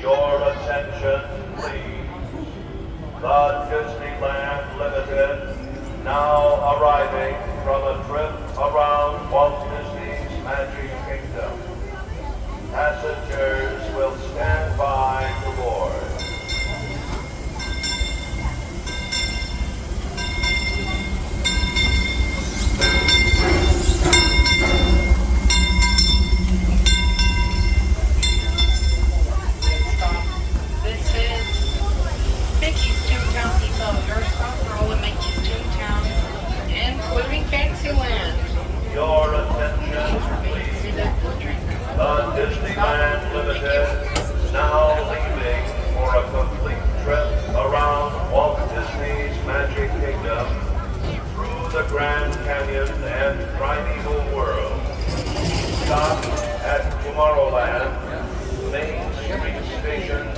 Your attention, please. The Disneyland Limited, now arriving from a trip around Walt Disney's Magic Kingdom. Passengers will stand by to board. This is Mickey's Toontown Depot. Your stop for all of Mickey's Toontown, including Fantasyland. Your attention, please. The Disneyland Limited, now leaving for a complete trip around Walt Disney's Magic Kingdom, through the Grand Canyon and Primeval World. Stop at Tomorrowland, Main Street Station